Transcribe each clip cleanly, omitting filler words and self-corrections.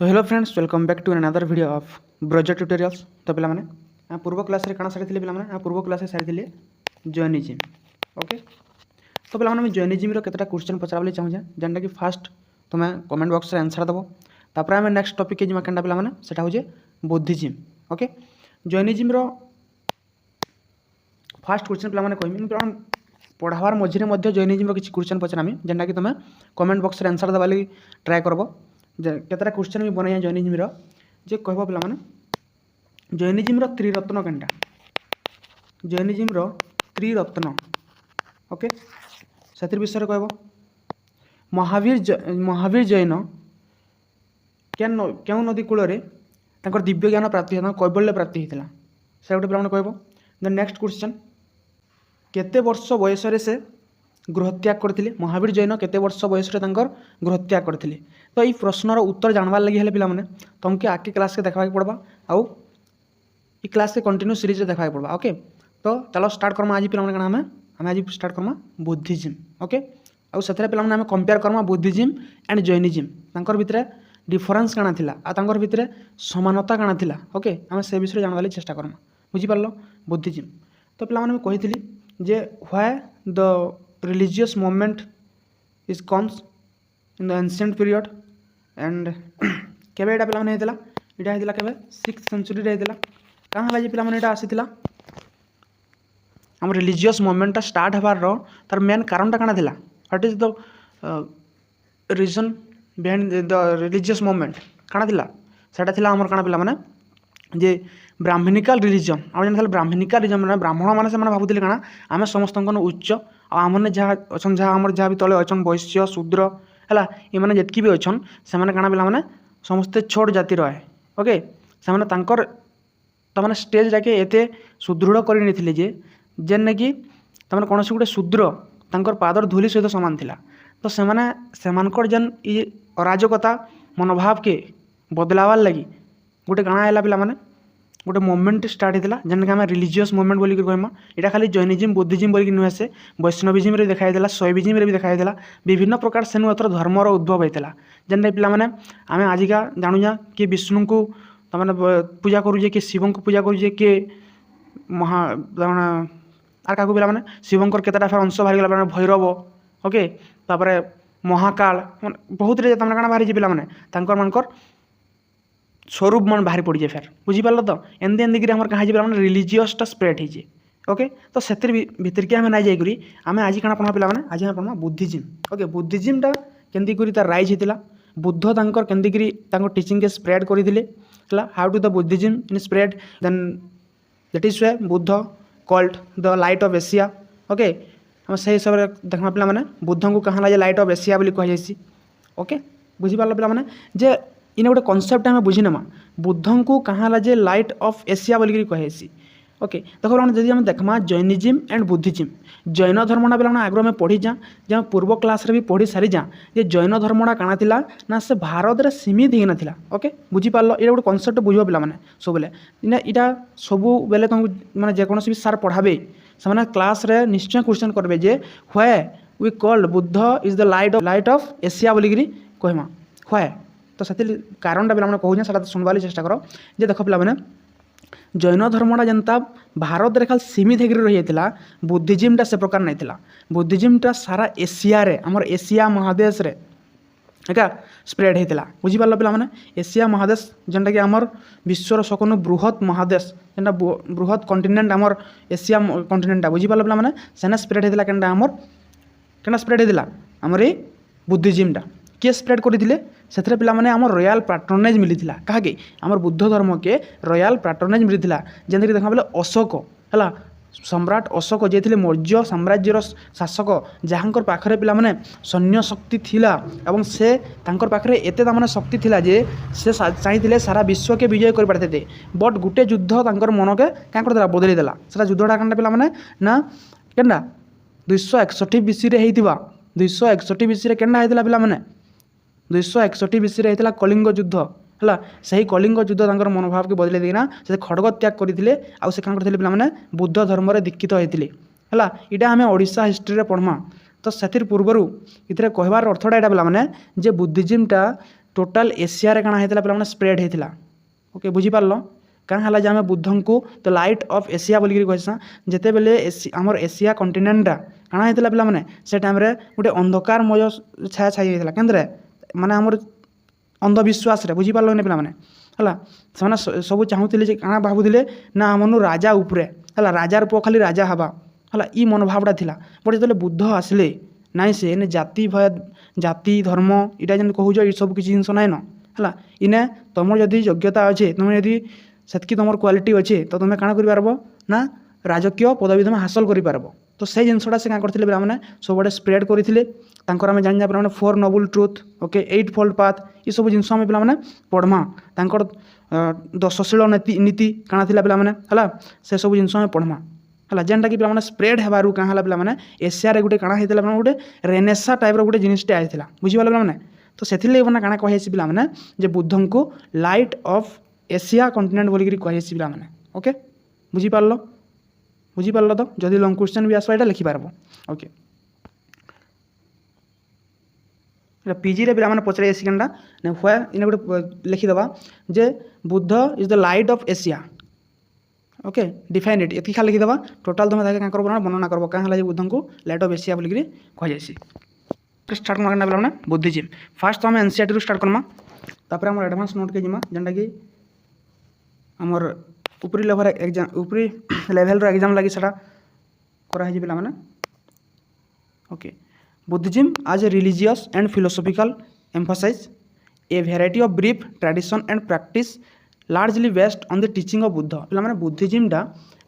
तो hello friends, welcome back to another video of project tutorials. तो पे पूर्व क्लास रे काना सारी पे पूर्व क्लास सारी जैनिज्म। ओके, तो पे जैनिज्म केतटा क्वेश्चन पचार चाहूँ जेनटा कि फास्ट तुम्हें कमेंट बॉक्स रे आंसर देव। तापर आम नेक्स्ट टॉपिक के जिमा केनटा पे सेटा होजे Buddhism. Okay, Jainism first question पे कहमी पढ़ावार मझे जैनिज्म किसी क्वेश्चन पचारामी जेनटा कि तुम्हें कमेंट बॉक्स रे आंसर देवा लगी ट्राए करब। केतटा क्वेश्चन भी बनाई जैनिज्म जे कह पे जैनिज्म त्रिरत्न केनटा जैनिज्म त्रिरत्न। ओके, से विषय कह महावीर जैन क्यों नदी कूल दिव्य ज्ञान प्राप्ति कैबल्य प्राप्ति होता से गोटे पे कह। देन नेक्स्ट क्वेश्चन केते वर्ष बयस से गृहत्याग करते महावीर जैन केते वर्ष बयस गृहत्याग करते। तो ये प्रश्नर उत्तर जानवार लगी है पे तुमके आके क्लास के देखा पड़वा आउ ई क्लास के कंटिन्यू सीरीज देखा पड़वा। ओके, तो चलो स्टार्ट करमा आज पे आम आज स्टार्ट करमा बुद्धिज्म। ओके, आउ से पे compare Karma Buddhism and Jainism तांकर भितर डिफरेंस काना थिला आ तांकर भितर समानता काना थिला। ओके, आम से विषय जानवार चेष्टा करमा। बुझीपार बुद्धिज्म तो पे कही जे why the religious movement is comes in the ancient period and केबे एटा पे होता यहाँ होता के 6th सेंचुरी होता कहाँ है पे यहाँ आसीला आम रिलीजियस मूवमेंटा स्टार्ट हबार तार मेन कारणटा काଣା थिला what is the reason behind the religious movement काଣା थिला सेटा थिला हमर काଣା पे जे ब्राह्मणिकल रिलीजन आम जान ब्राह्मणिकल रिलीजन मैंने ब्राह्मण मैंने भावुले काଣା आम समस्त उच्च आमने जहाँ अच्छा जहाँ आम जहाँ भी तले अच्छा वैश्य शूद्र है ये मैंने जितकी भी अच्छा से पे समस्ते छोट जातिर है। ओके, से तमें स्टेज जाके एते सुदृढ़ करनी जेन कि तमें कौन गोटे शूद्र तर पादर धूली सहित सामान थिला। तो से जेन ये अराजकता मनोभाव के बदलावार लगी गोटे काଣା है पे गोटे मूवमेंट स्टार्ट होता जेन कि रिलीजियस मूवमेंट बोल कहमा। यहाँ खाली जैनिज्म बुद्धिज्म बोल नुहे से वैष्णविज्म रे देखाई शैविज्म रे भी देखाई विभिन्न प्रकार से एथर धर्मर उद्भव होता जेन पे आम आजिका जानुजा कि विष्णु को तमें पूजा करुचे कि शिव को पूजा करुचे कि महा आर क्या पे शिवंकर केतटा फेर अंश बाहरी गला भैरव। ओके, तापर महाकाल बहुत तमें काଣା बाहरी पे मानकर स्वरूप मन बाहरी पड़ी जाए फेर बुझीपार तो एमती एमती कहाँ पे रिलीजियसटा स्प्रेड होजे। ओके, तो से भितर के ना जाकरी आम आज क्या पढ़ा पे आज आम पढ़ा बुद्धिज्म। ओके, बुद्धिज्मटा केमती करी तार राइज होता बुद्ध तांकर केमती करी टीचिंग के स्प्रेड करते how to the Buddhism in spread then that is way Buddha called the light of Asia. Okay, हम से हिसाब से देखा पे बुद्ध को कहाँ लगे लाइट ऑफ एशिया बोली कहुई। ओके, बुझीपार पे जे इन गोटे कनसेप्ट आम बुझीनमा बुद्ध को कहाँ लगे लाइट ऑफ एशिया बोलिकी कहुई। ओके, देखो जब आम देखमा जैनिज्म एंड बुद्धिज्म जैन धर्मटा पे आगे आम पढ़ी जा जहाँ पूर्व क्लास रे भी पढ़ी सारी जा जे जैन धर्मटा काଣା थिला ना से भारत रे सीमित ही नथिला। ओके, बुझीपार ये गोटे कनसेप्ट बुझ पे सब बेले यहाँ सब बेले तुमको मैंने जेकोसी भी सार पढ़ाबे से क्लास रे निश्चय क्वेश्चन करबे जे why we called Buddha is the light of Asia बोलिकी कहमा व्हाई। तो से कारणटा पे कहूँ सुनवार चेष्टा कर जे देख पे जैन धर्मटा जनता भारत रे खाली सीमित होकर रही है बुद्धिज्मटा से प्रकार नहीं था। बुद्धिज्मटा सारा एशिया रे आमर एशिया महादेश रे एका स्प्रेड होता बुझीपार पे एशिया महादेश जेनटा कि आमर विश्वर सकून बृहत महादेश जेनटा बृहत कंटिनेंट आमर एशिया कंटिनेंटा बुझीपार पे सेना स्प्रेड होता केनटा आमर केना स्प्रेड होता आमर ये बुद्धिज्मटा किए स्प्रेड करते से पे आम रॉयल पैट्रोनेज मिलता कहाँके आम बुद्ध धर्म के रॉयल पैट्रोनेज मिलता जमीक देखा बोले अशोक है सम्राट अशोक जे थे मौर्य साम्राज्यर शासक जहाँकर पाखरे पिला माने सैन्य शक्ति थिला एवं से तांकर पाखरे एते तामाने शक्ति थिला जे से चाहिए सारा विश्व के विजय कर पारते थे बट गुटे युद्ध तांकर मन के क्या करदेला बदली देला से युद्धटा कौन पिला माने ना केना 261 BC रे हेतिबा 261 BC रे केना हेतिला पिला माने 261 BC रे हेतिला कलिंग युद्ध है सही कलिंग युद्ध तांकर मनोभाव के बदले देना से खड़ग त्याग करते आउ से कौन करते पे बुद्ध धर्म रे दीक्षित होते है इटा आम ओडिशा हिस्ट्री रे पढ़मा। तो से पूर्वर ये कहबार अर्थटा यहाँ पे जे बुद्धिज्मटा टोटाल एशिया रे काना हेतला पे माने स्प्रेड हेतला ओके बुझी पारलो कां हला जे आमे बुद्धं को द लाइट ऑफ एशिया बोली करि कहसा जेते बेले हमर एशिया कॉन्टिनेंट रा काना हेतला पे माने से टाइम रे गुटे अंधकारमय छाया छाई हेतला केंद्रे माने हमर अंधविश्वास रे बुझी पारलो ने पे माने हला से सब चाहूतिले जे काना भाबुतिले ना हमनु राजा उपरे हला राजार पो खाली राजा हबा हला ई मनोभावटा थिला बट जेतले बुद्ध आसले नाई से ने जाति भय जाति धर्म इटा जेन कहूज ई सब किसी जिनस नाइन है इने तुम जदि योग्यता अच्छे तुम यदि सेतकी तुम क्वालिटी अच्छे तो तुम काण कर ना राजकीय पदवी तुम हासिल कर तो से जिनसा से क्या करते मैंने सब स्प्रेड करते आम जाना पे 4 noble truth okay 8 fold path ये सब जिन पे मैंने पढ़मा तांकर 10शील नीति काଣା थिला पे मैंने है से सब जिन पढ़मा है जेनटा कि पे स्प्रेड होबार क्या है पे मैंने एशिया गोटे काଣା होता है गोटे रेनेसा टाइप रोटे जिनटे आईला बुझीपाल पे मैंने तो से मैंने काଣା कही पे मैंने जे बुद्धं को लाइट ऑफ एशिया कॉन्टिनेंट बोलिक कही पे मैंने ओके बुझीपाल तो जदि लंग क्वेश्चन भी आसवा लिखिपार ओके पीजी रे पे पचारे सेकेंडा हुए इन गोटे लिखिदेवा जे Buddha is the light of Asia okay define it ये लिखिदेवा टोटाल तुम क्या कर वर्णना कर क्या बुद्धं को लाइट ऑफ एशिया बोलिक कही स्टार्ट करना पे बुद्धिज्म फास्ट तो आम एनसीईआरटी स्टार्ट करमा तापर आम एडवांस नोट के जिमा जेनटा कि आमर उपरी लेवल एग्जाम उपरी लेवल रो एग्जाम लगी सेटा करा है पे मैंने ओके बुद्धिज्म आज a religious and philosophical emphasise a variety of brief tradition and practice largely based on the teaching of Buddha पे मैंने बुद्धिज्मटा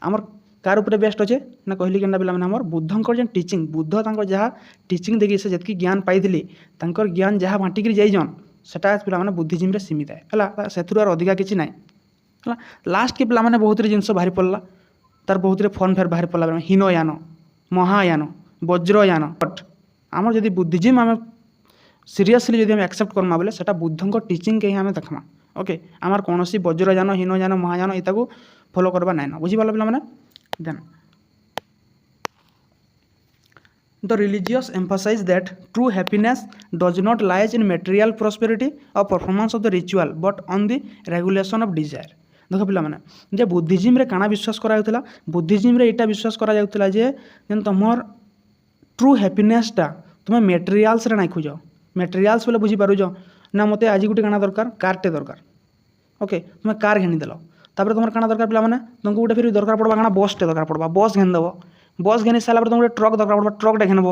आमर कार उपर बेस्ट अच्छे ना कहली के पे मैंने बुद्धंकर जेन टीचिंग बुद्ध जहाँ टीचिंग देखिए से जी ज्ञान पाई ज्ञान जहाँ बांटिक जाइजन सेटा पे मैंने बुद्धिज्म सीमित है से अधिका किसी ना है लास्ट के पे बहुत जिनस बाहरी पड़ा तार बहुत फर्म फेयर बाहरी पड़ा हीनयान महायान वज्रयान बट आम जब बुद्धिज्म आम सीरियसली जब एक्सेप्ट करमा बोले सेटा बुद्धंकर टीचिंग के ही आम देखमा ओके आमार कौन वज्रयान हीनयान महायान यहाँ फॉलो करवा नाइन बुझीपाल पे मैंने Then the religious emphasize that true happiness does not lies in material prosperity or performance of the ritual but on the regulation of desire देख पे मैंने जे बुद्धिज्म रे काना विश्वास करा बुद्धिज्म रे इटा विश्वास करा जे तुमर ट्रू हैप्पीनेसटा तुम मेटेरियाल्स रे ना खोज मेटेरियाल्स बोले बुझी पारुज ना मते आज गोटे काना दरकार कारटे दरकार ओके तुम कार घिनीदेल तापर तुम काना दरकार पे मैंने तुमको गोटे फिर दरकार पड़वा काना बसटे दरकार पड़वा बस घेनदेव बस घेनी सारा तुम गोटे ट्रक दरकार पड़वा ट्रकटे घेनब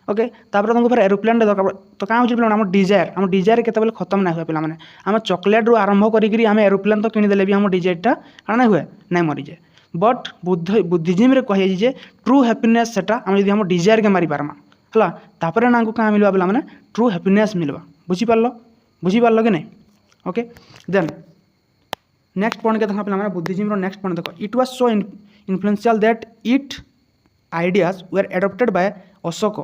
ओके तापर तुमको फिर एरोप्लेन दरकार तो क्या हो आम डिजायर केतबेले खत्म ना हुए पे मैंने आम चॉकलेट रू आरंभ करी आम एरोप्लेन तो किनीदेले भी आम डिजायरटा काଣା हुए ना मरीजे बट बुद्धिज्म कही जे ट्रू हैप्पीनेस सेटा आम जब आम डिजायर के मारी पारमा है तापर ना क्या मिलवा पे मैंने ट्रू हैप्पीनेस मिलवा बुझीपार कि नहीं ओके देन नेक्स्ट पॉइंट के देखा पे बुद्धिज्म नेक्स्ट पॉइंट देखो it was so influential that it ideas were adopted by Ashoka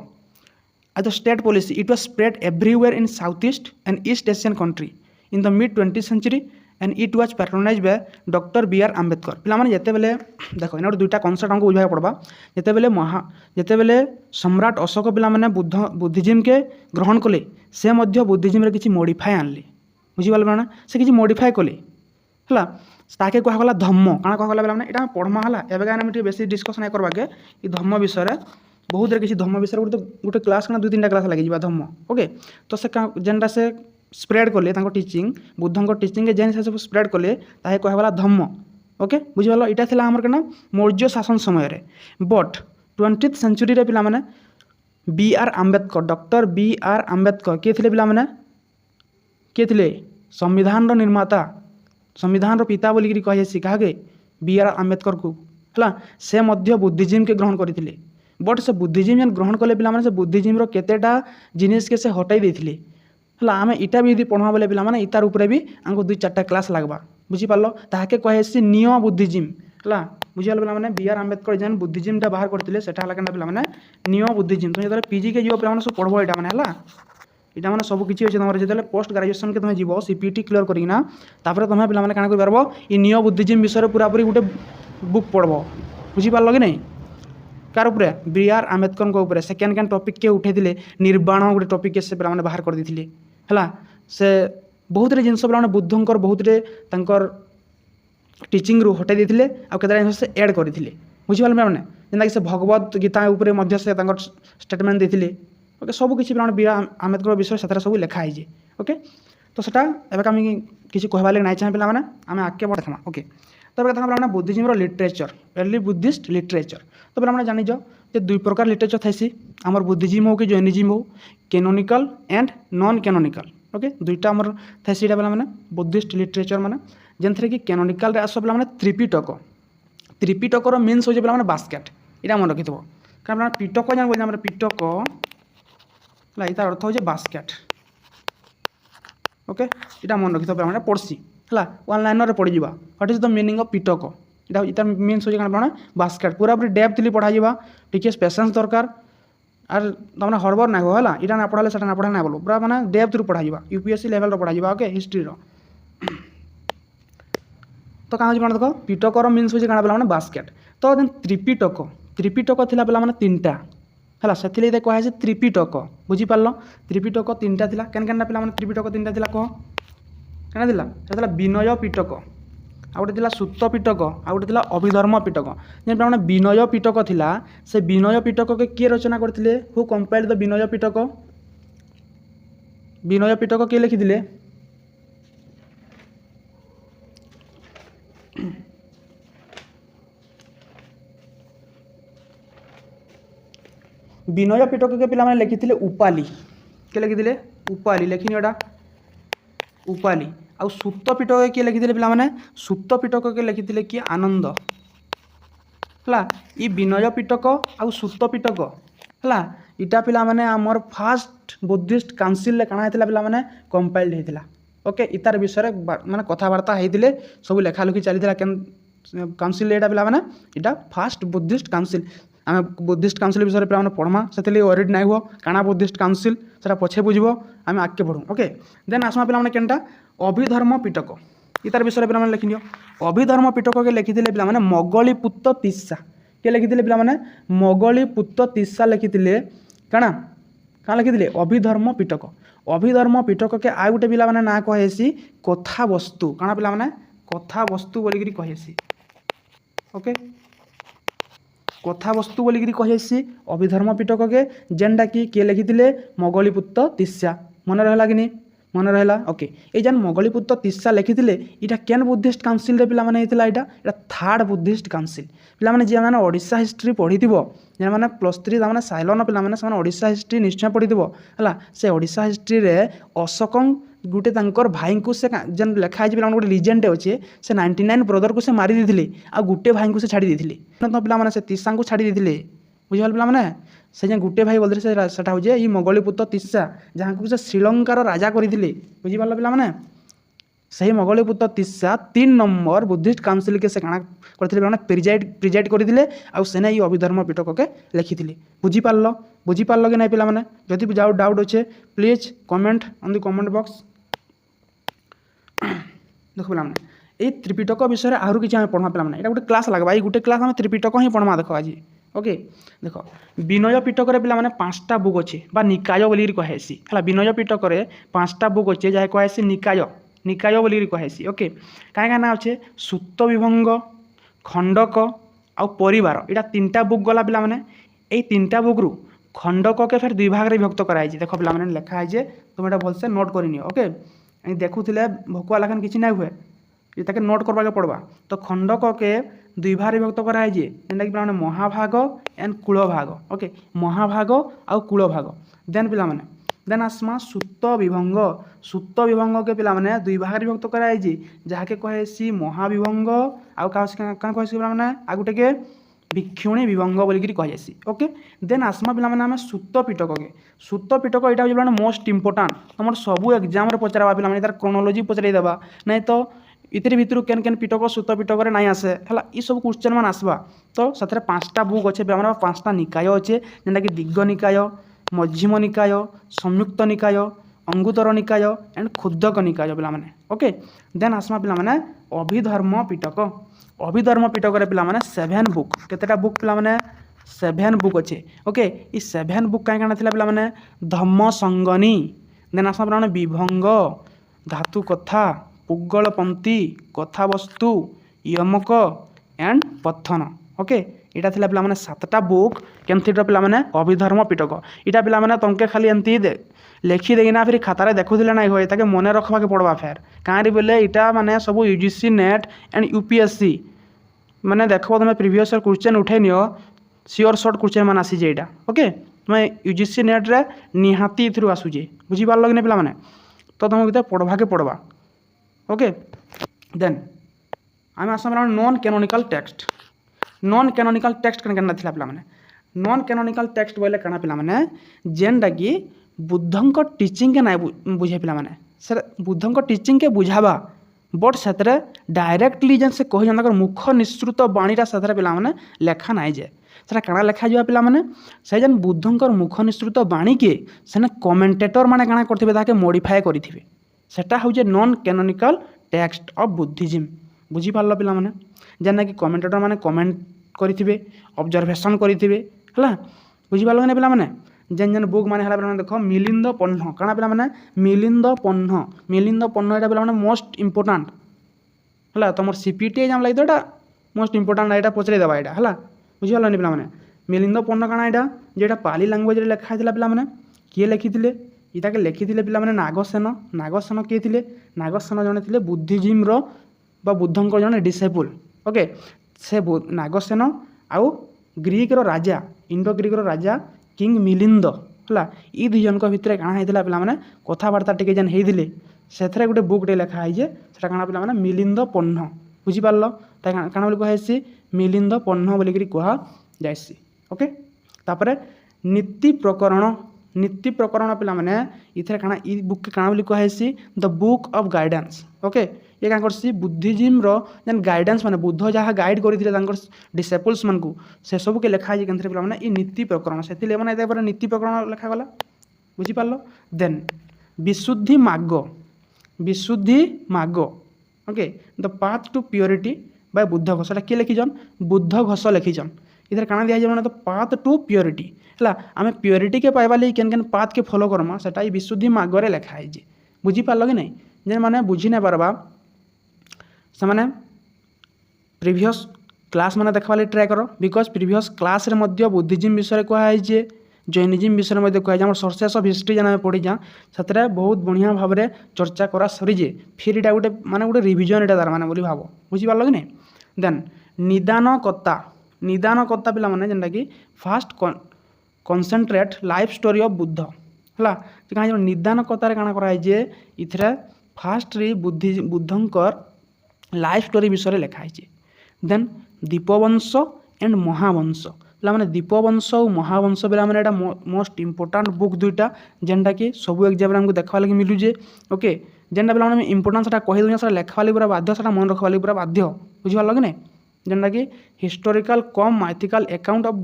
as the state policy it was spread everywhere in south east and east Asian country in the mid 20th century and it was patronise by doctor B.R. Ambedkar पे जिते बेले देख इन दुईटा concept हमको बुझा पड़वा जिते बेले सम्राट अशोक पे बुद्धिज्म के ग्रहण कले से बुद्धिज्म किसी मॉडिफाई आनले बुझीपाल ना से किसी मॉडिफाई कले है ताके कहला धम्म काଣା कहला बेला यहाँ पढ़मा है एवं बेस डिस्कसन करवा के धम्म विषय बहुत किसी धम्म विषय गोटे क्लास ना 2-3टा क्लास लगे धम्म ओके तो से जेनटा से स्प्रेड कले टीचिंग बुद्धंकर टीचिंग के जेन से सब स्प्रेड कले ताके कहला धम्म ओके बुझीपाल इटा थिला हमर केना मौर्य शासन समय रे बट 20th सेंचुरी रे पिला माने B.R. Ambedkar doctor B.R. Ambedkar किए थिले पिला माने किए थिले संविधान रो निर्माता संविधान रो पिता बोलिकी कहे क्या B.R. आम्बेडकर को है से मध्य बुद्धिज्म के ग्रहण करते बट से बुद्धिज्म जेन ग्रहण कले पे से बुद्धिज्म रो केतेटा जिनिस के से हटाई देथिले है आम इटा भी यदि पढ़वा बोले पे इतार उपरे भी आमको 2-4टा क्लास लगवा बुझीपाल ताके कहे नियो बुद्धिज्म है बुझाल पे B.R. आम्बेडकर जेन बुद्धिज्मटा बाहर करते पे नियो बुद्धिज्म तुम जो पीजी के जीव पे सब पढ़ब यहाँ मैंने इटा मैंने सब किसी अच्छे तुम जो पोस्ट ग्रेजुएशन के तुम जीव CPT क्लियर करना तापर तुम पे क्या कर नियो बुद्धिज्म विषय पूरा पूरी गोटे बुक पढ़ब बुझीपाल कि नहीं कार उपरे B.R. आम्बेडकर उपर सेकेंड टॉपिक के उठे निर्वाण गोटे टॉपिक से पे बाहर कर देते है से बहुत जिनस पे बुद्धंकर बहुत टीचिंग रू हटाई देते आउ जिन से एड करते बुझिपारे मैंने जेनता से भगवत गीता उपर से स्टेटमेंट देते ओके सब किसी पे बी आर आम्बेडकर विषय से सब लिखाई ओके तो सेटा एवं आम किसी कहबार लगे ना चाहे पे आम आगे बढ़ा ओके तो देखा पे Buddhism literature early Buddhist literature तो पे जानिज जे दुई प्रकार लिटरेचर थी आमर बुद्धिज्म हो कि जैनिज्म हो canonical and non canonical okay दुईटा आमर थी पे बुद्धिस्ट लिटरेचर माने जेनथरे कि कैनोनिकल आस पे त्रिपिटक त्रिपिटकर मीन्स हो पे बास्केट यहाँ मन रखी कारण पिटक जान बोलते पिटक तार अर्थ हो बास्केट ओके यहाँ मन रखी पे पढ़सी है वन लाइनर पढ़ी what is the meaning of Pitaka इटा मीन्स हो बास्केट पूरा पूरी डेप्थली पढ़ा टी पेसेंस दरकार आर तमने हरबर ना हो है इटा ना पढ़ाले से ना पढ़ा ना बोलो पूरा मैंने डेप्थ रू पढ़ा यूपीएससी लेवल पढ़ा ओके हिस्ट्री तो कहाँ हो देख पिटकर मीन्स हो पे बास्केट तो त्रिपिटक त्रिपिटक थिला पे तीन टा है से कहे त्रिपिटक बुझीपार त्रिपिटक तीन टा केन पे त्रिपिटक तीन टा कहना था विनय पिटक आ गए सूत पिटक आ गए अभिधर्म पिटक जेन विनय पिटक थिला से विनय पिटक के किए रचना करते who compiled the Vinaya Pitaka किए लिखिले विनय पिटक के पिला लिखी उपाली के लिखी उपाली लिखिनी एटा उपाली आ सूत पिटक किए लिखी पे सूत पिटक के लिखी किए आनंद है ये विनय पिटक आ सूत पिटक है इटा पिला माने आमर फास्ट बुद्धिस्ट काउंसिल काना होता पे कंपाइल्ड होता ओके इतार विषय माने कथबार्ता होते सब लेखालेखि चलता काउंसिल यहाँ पे इटा फास्ट बुद्धिस्ट काउंसिल आम बुद्धिस्ट काउंसिल विषय पे पढ़मा से वरीड ना हुआ काना बुद्धिस्ट काउंसिल से पछे बुझब आम आगे बढ़ू ओके देन आसमा पे केनटा अभिधर्म पिटक इतार विषय पे लिखि अभिधर्म पिटक के लिखी पे मगलीपुत तिस्सा के लिखी पे मगलीपुत तिस्सा लिखी काना क्या लिखी अभिधर्म पिटक अभिधर्म पिटक के आ गए पे ना कहेसी कथा वस्तु काना पे कथा वस्तु बोलिकी कहेसी ओके कथा वस्तु बोलिकी कहेसी अभिधर्म पिटक के जेनटा कि किए लिखी मगलीपुत तिस्सा मन रहा कि नहीं मन रहा ओके ये जान मगलीपुत तिस्सा लिखी इटा केन बुद्धिस्ट काउंसिल रे पिला माने इटा थर्ड बुद्धिस्ट काउंसिल पिला माने जे माने ओडिशा हिस्ट्री पढ़ी जे माने +3 तामाने साइलन पिला माने से ओडिशा हिस्ट्री निश्चय पढ़ी है से ओडिशा हिस्ट्री रे अशोकं गुटे तांकर भाई को से जेन लिखाई पे गोटे लिजेंड अच्छे से 99 ब्रदर को से मारी देते आ गुटे भाई को से छाड़ी देते तो पे से तिस्सा को छाड़ी देते बुझल पे से जे गुटे भाई बोलते से हूँ ये मगलीपुत तिस्सा जहाँ को से श्रीलंकार राजा करते बुझीपार पे से ही मगलीपुत तिस्सा 3 नंबर बुद्धिस्ट काउंसिल के से काना करते प्रिजाइड करते आने ये अभिधर्म पिटक के लिखी बुझीपार कि नहीं पे जदि भी जाओ डाउट अच्छे please comment on the comment box देख पे ये त्रिपिटक विषय आहरी किसी आम पढ़मा पे ये गोटे क्लास लगवा ये गोटे क्लास आम त्रिपिटक ही पढ़मा देख आज ओके देख विनय पिटक पे 5टा बुक अच्छे निकाय बोली कहेसी है विनय पिटक 5टा बुक अच्छे जहाँ कहेसी निकाय बोली कहेसी ओके कहीं ना अच्छे सूत विभंग खंडक आ परिवार यहाँ 3टा बुक गला पे यही 3टा बुक रु खंडक के फिर 2 भाग में विभक्त कराई देख पे लिखाई तुम यहाँ भलसे नोट करनी ओके देखुले भकुआ लेखन किसी ना हुए ये नोट करवा पड़वा तो खंडक के 2 भाग विभक्त कराई जेनटा कि पे महाभाग एंड कूलभाग ओके महाभाग आ कूलभाग देन पे देन आसमा सूत विभंग के पे 2 भाग विभक्त कराई जहाँके कहेसी महाविभंग आ कहेसी पे आ गोटे के भिक्षुणी विभंग बोलिकी कहेसी ओके देन आसमा पे सूत पिटक यहाँ मोस्ट इंपोर्टाट तुम सब एग्जाम पचारा पे तार क्रोनोलोजी पचारिदेवा नहीं तो इतर भितर केन केन पिटक सूत पिटक नहीं आसे है ये सब क्वेश्चन मान आसवा तो से 5टा बुक अच्छे 5टा निकाय अच्छे जेनटा कि दिग्ग निकाय मध्यम निकाय संयुक्त निकाय अंगुतर निकाय एंड क्षुद्रक निकाय पे ओके देन आसमा पे अभिधर्म पिटक पे 7 बुक केतेटा बुक पे 7 बुक अच्छे ओके ये 7 बुक कहीं पे पे धम्म संगनी देन आसमा पे विभंग धातु कथा पुगलपंथी कथावस्तु यमक एंड पथन ओके इटा थिला पिला माने 7टा बुक केमथिटा पिला माने अभिधर्म पिटक इटा पिला माने तमके खाली एमती लेखि देना फिर खातार देखुले ना होए ताके मने रखवा के पड़वा फेर कहाँ बोले इटा माने सब यूजीसी नेट एंड यूपीएससी माने देखो तुम प्रीवियस क्वेश्चन उठे नियो सियोर सर्ट क्वेश्चन मान आसी जेटा ओके तुम यूजीसी नेट रे निहाती इथरु आसुजे बुझी पारल कि पिला माने तो तुमको पढ़वा के पड़वा ओके देन आम आस non canonical text non canonical text कण थिला पिला माने नॉन कैनोनिकल टेक्स्ट बोले कणा पिला माने जेनटा कि बुद्धंक टीचिंग के ना बुझे पिला माने सर बुद्धंक टीचिंग के बुझावा बट से डायरेक्टली जेन से कही जान मुख निश्रुत बाणीटा से पिला माने लेखा नाई जे सेटा काଣା लेखा जा पिला माने से जेन बुद्धंकर मुख निश्रुत बाणी के सेने कमेंटेटर माने काଣା करथिबे ताके मॉडिफाई करिथिबे सेटा होजे non canonical text of Buddhism बुझी पारल पिला माने जेना कि कमेंटेटर माने कमेंट करिथिबे ऑब्जर्वेशन करिथिबे हला बुझी पारल ने पिला माने जेन जेन बुक माने हला पिला माने देखो मिलिंद पन्ह काଣା पिला माने मिलिंद पन्ह एटा पिला माने मोस्ट इंपोर्टेंट हला तमर सीपीटी एग्जाम लागि तोटा मोस्ट इंपोर्टेंट एटा पचरे देबा एटा हला बुझी पारल ने पिला माने मिलिंद पन्ह काଣା एटा जेटा पाली लैंग्वेज रे लिखा हैतिला पिला माने किए लिखिथिले इटाके लिखिथिले पिला माने नागसेन किए थिले नागसेन जने थिले बुद्धिज्म रो बा बुद्धंकर जने डिसेबल ओके से नागसेन आउ ग्रीक रो राजा इंडो ग्रीक रो राजा किंग मिलिंद हला ई दुई जनक भितर काଣା हैतिला पिला माने कथाबार्ता टिके जेन हेइदिले सेथरे गुटे बुक टे लिखा है जे सेटा काଣା पिला माने मिलिंद पन्ह बुझी पारल ता काଣା बोली कहैसी मिलिंद पन्ह बोली करी कहा जायसी ओके तापरे नीति प्रकरण पिला माने इथरे काଣା ई बुक के काଣା बोली कहैसी the book of guidance okay ये क्या करसी बुद्धिज्म रो जेन गाइडेंस माने बुद्ध जहाँ गाइड करथिले तांकर डिसेपल्स मन को से सब के लिखा है केनथरे पिला माने ई नीति प्रकरण सेतिले माने एते पर नीति प्रकरण लिखा गला बुझी पारलो then Vishuddhi Marga okay the path to purity by Buddhaghosa किए लिखिजन बुद्ध घोष लिखिजन इधर काଣା दिया जाए तो पाथ टू प्योरिटी है आम प्योरिटी के पाइबा लगी केन केन पाथ के फॉलो करमा सेटा विशुद्धि मार्ग रे लिखा है बुझी पारल कि नहीं जेन माने बुझी नहीं पारबा से माने प्रीवियस क्लास माने देखवा ले ट्राई करो बिकॉज प्रीवियस क्लास रे मध्य बुद्धिज्म विषय कहा है जे जैनिज्म विषय में कहा जाए सोर्सेस ऑफ हिस्ट्री जेना पढ़ी जा से बहुत बढ़िया भाव में चर्चा करा सरी जे फिर इटा गोटे माने गोटे रिविजन इटा तार माने बोली भाव बुझी पारल कि नहीं देन निदानकर्ता पिला माने जेनटा कि fast concentrate life story of Buddha है कहीं निदानकर्तार काଣା करा जे इथरे फास्ट री बुद्धंकर लाइफ स्टोरी विषय लिखा है देन दीपवंश एंड महावंश पिला माने दीपवंश और महावंश पिला माने एटा मोस्ट इंपोर्टेंट बुक दुईटा जेनटा कि सब एग्जाम हमको देखा लगे मिलूजे ओके जेनटा पिला माने इंपोर्टेंस कही दूँ से लेखा पूरा बाध्य से मन रखा पूरा बाध्य बुझी पारल कि नहीं जेनटा कि historical cum mythical account of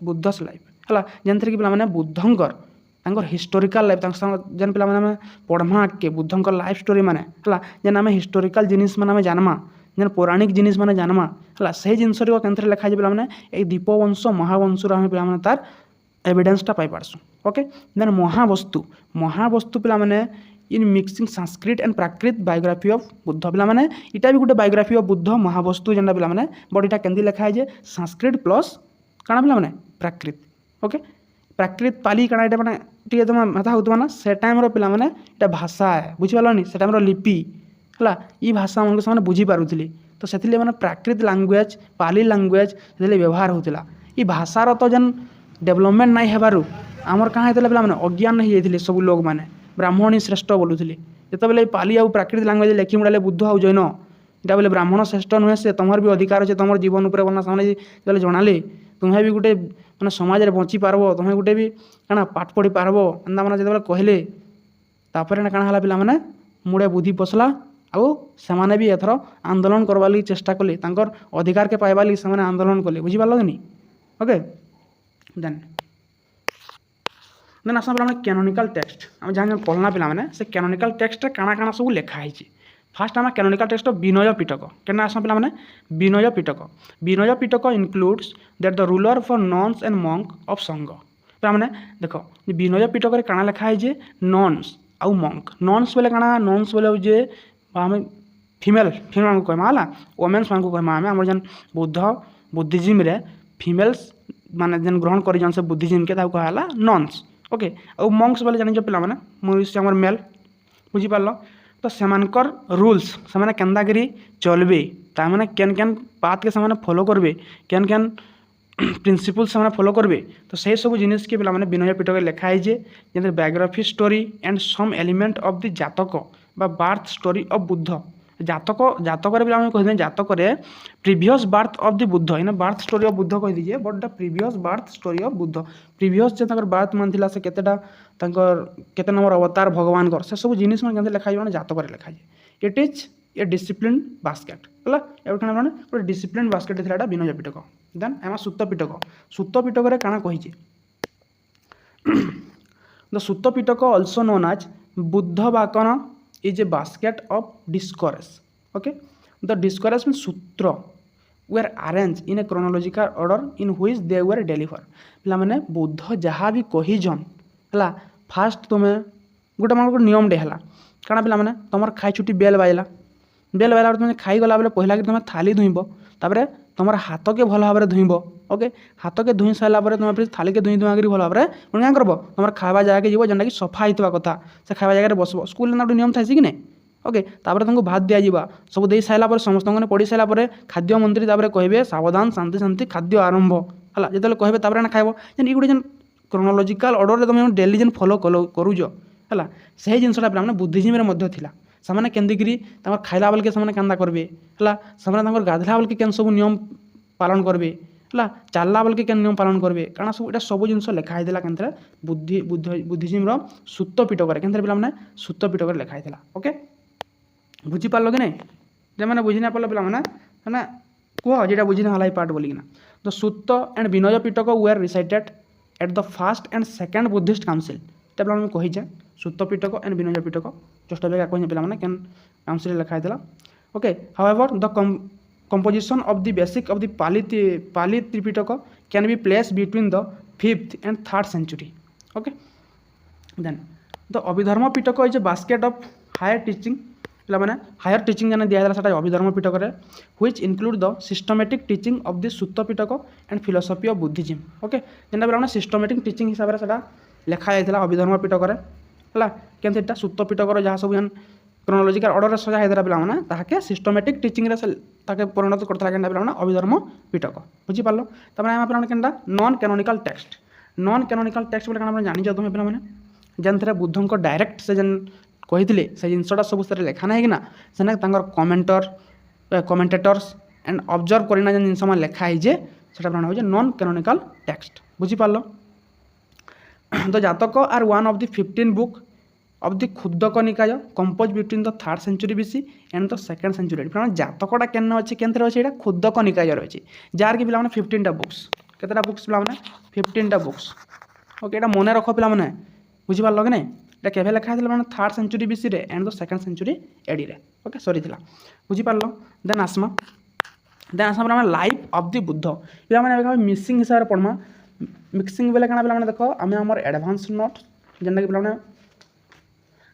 Buddha's life है जेनथरे कि पिला माने बुद्धंकर तांकर हिस्टोरिकल लाइफ जेन पिला माने पढ़मा के बुद्धंकर लाइफ स्टोरी माने है जेन आम हिस्टोरिकल जिनिस माने जानमा जेन पौराणिक जिनिस माने जानमा है से जिनस केनथरे लिखा है पिला माने ए दीपवंश महावंश आम पिला माने तार एविडेंसटा पाई पारसु ओके देन महावस्तु पिला माने इन mixing Sanskrit and Prakrit biography of Buddha पिला माने इटा भी गोटे बायोग्राफी ऑफ बुद्ध महावस्तु जेनटा पिला माने बट इटा केंदी लिखा है जे संस्कृत प्लस काଣା पिला माने प्राकृत ओके प्राकृत पाली काଣା इटा माने टिके तुम माथा होतबा ना से टाइम रो पिला माने इटा भाषा है बुझी पारलनी से टाइम रो लिपि हला ई भाषा मन से बुझी पारुथिली तो सेथिले माने प्राकृत लैंग्वेज पाली लैंग्वेज सेथिले व्यवहार होतिला ई भाषा रो तो जन डेवलपमेंट नहीं हेबारु आमर काଣା हेतले पिला माने अज्ञान नहीं जाइथिले सब लोग माने ब्राह्मण श्रेष्ठ बोलुथिले जेतेबेले पाली आ प्राकृत लैंग्वेज लेखि मुड़ाले बुद्ध आ जैन इटा बोले ब्राह्मण श्रेष्ठ नुहे से तुमर भी अधिकार अच्छे तुम जीवन उपर बना सामने जो जनाले तुम्हें भी गोटे मैंने समाज में बची पारब तुम्हें गोटे भी क्या पाठ पढ़ी पारब एंता मैंने जो कहले तापर काଣା हला पिला माने मुड़े बुद्धि पसला आउ से भी एथर आंदोलन करवा लगी चेष्टा कले तांकर अधिकार के पाइबा लगी से आंदोलन कले बुझी पारल कि नहीं ओके देन आस कैनोनिकल टेक्स्ट आम जहाँ पढ़ना पिला माने से कैनोनिकल टेक्स्ट काଣା काଣା सब लिखा है फास्ट आम कैनोनिकल टेक्स्ट विनय पिटक क्या आस पिला माने Vinaya Pitaka includes that the ruler for nuns and monk of Sangha पिला माने देख विनय पिटक काଣା लिखा है नॉन्स आउ मंक। नन्स बोले काଣା नन्स बोले जे आम फीमेल फीमेल मानक कहमा है वोमेन्स मानक कहमा आम आम जेन बुद्ध बुद्धिज्म रे फीमेल्स माने जेन ग्रहण कर से बुद्धिज्म के कहला नन्स। ओके आउ मंक्स बोले जान पे मुझे आम मेल बुझीपार तो सेमानकर रूल्स से केन्दाकरी चलबे ताने केन केन बात के से फॉलो करबे केन केन प्रिंसिपल से फॉलो करबे तो सही सब जिनिस के पे विनय पिटक लिखाई जे biography story and some element of the Jataka बा बार्थ स्टोरी ऑफ बुद्ध जातक जातक कह Jataka previous birth of the Buddha in birth story of Buddha कह दीजिए but the previous birth story of Buddha previous जो बार्थ मान था से केतेटा केते नंबर अवतार भगवान से सब जिनिस में लिखाई जातक लिखाई it is a discipline basket है मैंने डिसिप्लिन बास्केट था विनय पिटक देन एम सूत पिटक काଣା कही the Sutta Pitaka also known as Buddha वाकन is a basket of discourse. Okay the discourse mean sutra were arrange in a chronological order in which they were deliver पिला माने बुद्ध जहाँ भी कहीजन है फास्ट तुम्हें गोटे मान नियम डे है काଣା पिला माने तुम खाई छुट्टी बेल बाजला तुम खाई गला बेले पहला कि तुम थाली धुईब तापर तुम हाथ के भल भाव धुईब। ओके हाथ के धुई सारापर तुम फिर थाली के धुई धुआ कर भल भाव पुणी क्या करब तुम खावा जगह जीव जेनटा कि सफा होता कथा से खावा जगह बसब स्कूल गोटे नियम थाई कि नहीं। ओके तापर तुमको भात दि जावा सब दे सारापर समस्त पढ़ी सारापर खाद्य मंत्री कहे सावधान शांति शांति खाद्य आरंभ है जो कहे तापर खाइब जेन ये गोटे जेन क्रोनोलॉजिकल ऑर्डर तुम डेली जेन फॉलो करूज है से जिनसा पे बुद्धिज्म थी से केंदिकी खाइला बेल के केन्दा करेंगे है गाधला बेल के सब नियम पालन करेंगे है चलला बेल के नियम पालन करेंगे कारण सब ये सब जिन लिखाई के बुद्धिज्म सूत पिटक के पे सूत पिटक लिखाई। ओके बुझीपार कि नहीं जो मैंने बुझी ना पारे पे मैंने कह जो बुझी ना पार्ट बोलिकिना the Sutta and Vinaya Pitaka were recited at the first and second Buddhist council पे कहीचे सूत Pitaka and Vinaya Pitaka just पे पे कैन काउंसिल लिखाई। Okay however the composition of the basic of the Pali Tripitaka can be placed between the 5th and 3rd century. Okay, then the Abhidharma Pitaka is a basket of higher teaching मैंने higher teaching जाने दिया जाता Abhidharma Pitaka which include the systematic teaching of the Sutta Pitaka and philosophy of Buddhism. Okay जेनटा पे systematic teaching हिसाब से लिखा जाता अभिधर्म पिटक है क्या सूत पिटकर जहाँ सब क्रोनोलॉजिकल ऑर्डर सजा होता पे ताके सिस्टमेटिक टीचिंग ताके परिणत करता पे अभिधर्म पिटक बुझीपार तमें क्या नॉन कैनोनिकल टेक्स्ट बोले जानी तुम पे जेन थे बुद्ध को डायरेक्ट से जेन कही से जिनसा सब लिखा ना कि से कमेंटेटर्स एंड ऑब्जर्व करना जेन जिनस लिखाई से नॉन कैनोनिकल टेक्स्ट बुझीपार। The Jataka are one of the 15 book of the Khuddaka Nikaya compose between the 3rd century BC and the 2nd century जातकटा केन अच्छे केंद्र अच्छे खुद्दक निकाय अच्छे जार की पे 15टा बुक्स केतटा बुक्स पे 15टा बुक्स। ओके ये मन रख पे बुझीपार कि नहीं ये लिखा था 3rd century BC and the 2nd century AD रे। ओके सरी बुझीपार देन आसमा लाइफ ऑफ द बुद्ध पे मिक्सिंग हिसाब से पढ़मा मिक्सिंग बेले क्या पे देख आम आम एडभांस नोट्स जेनटा कि पे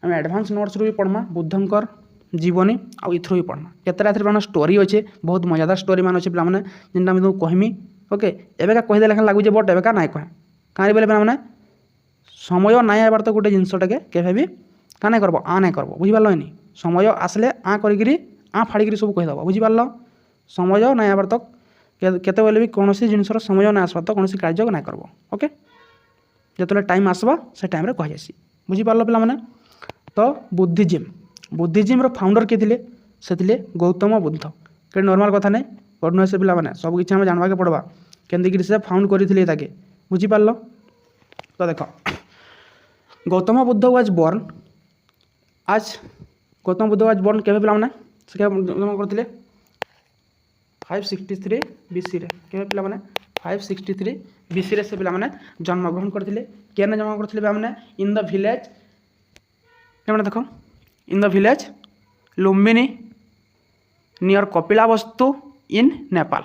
आम एडभांस नोट्स भी पढ़मा बुद्धंकर जीवनी आउ इथ्रो भी पढ़मा केतटा पे स्टोरी अच्छे बहुत मजादार स्टोरी मान अच्छे पे जेनटा मुझे कहमी। ओके एवं कहीदे लेखा लगुचे बट एवं ना कहे कहीं बोले पे समय ना आबार तो गोटे जिनसटा के भी क्या नहीं करब आ नहीं करब बुझीपार नहीं समय आसले आ करी आ फाड़ी सब कहीदेव बुझीपार समय ना आबार तक केते बेले भी कौन जिनसर समय ना आसबार तो कौन कार्य ना करब। ओके जो टाइम आसवा से टाइम कह जासी बुझीपार पे तो बुद्धिज्म फाउंडर किए से गौतम बुद्ध कहीं नॉर्मल कथा नहीं पढ़ से पे सब किसी आम जानवा के पड़वा केंदिक से फाउंड करते बुझीपार। तो देख गौतम बुद्ध वाज बोर्न आज गौतम बुद्ध वाज बोर्न के पे करते 563 बीसी के पे 563 बीसी से पे जन्मग्रहण करते केने जन्म करते पे इन द विलेज क्या देख in the village Lumbini near Kapilavastu in Nepal.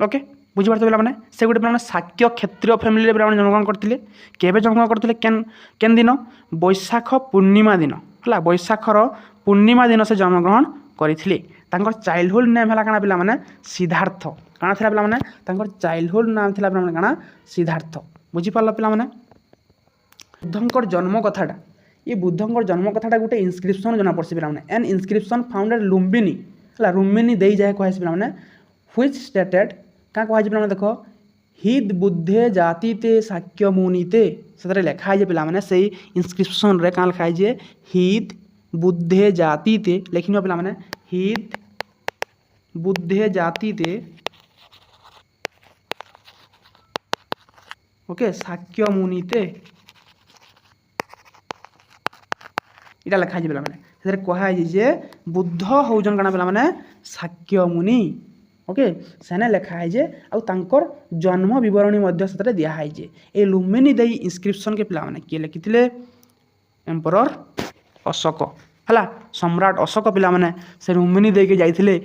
Okay बुझिपार पे से गोटे पे शाक्य क्षत्रिय फैमिली पे जन्मग्रहण करते केवे जन्मग्रहण करते केन दिन बैशाख पूर्णिमा दिन है बैशाखर पूर्णिमा दिन से जन्मग्रहण करते चाइल्डहुड नेम है क्या पे सिद्धार्थ काଣା थिला पिला माने चाइल्डहुड नाम थिला पिला काଣା सिद्धार्थ बुझिपार पे बुद्धंकर जन्म कथाटा ये बुद्धंकर जन्म कथाटा गोटे इनस्क्रिप्शन जना पड़सी पे एन इनस्क्रिप्शन फाउंड एट लुम्बिनी है लुम्बिनी दे जाए कहे पे व्हिच स्टेटेड क्या कहे देख हिद बुद्धे जातिते शाक्य मुनिते से लिखाई जे पे से इनस्क्रिप्शन रे क्या लिखाई जे हिद बुद्धे जातिते लिखिन पे हिद बुद्धे जातिते ओके शाक्य मुनिते इटा लिखाई पे कहुई जे बुद्ध होजन काଣା पे शाक्य मुनि ओके सेने लिखाई जे आउर जन्म बरणी से दिखाई जे ए लुम्बिनी दे इनस्क्रिप्शन के पिला किए लिखिले एम्परर अशोक है सम्राट अशोक पिला से लुम्बिनी दे के जाइए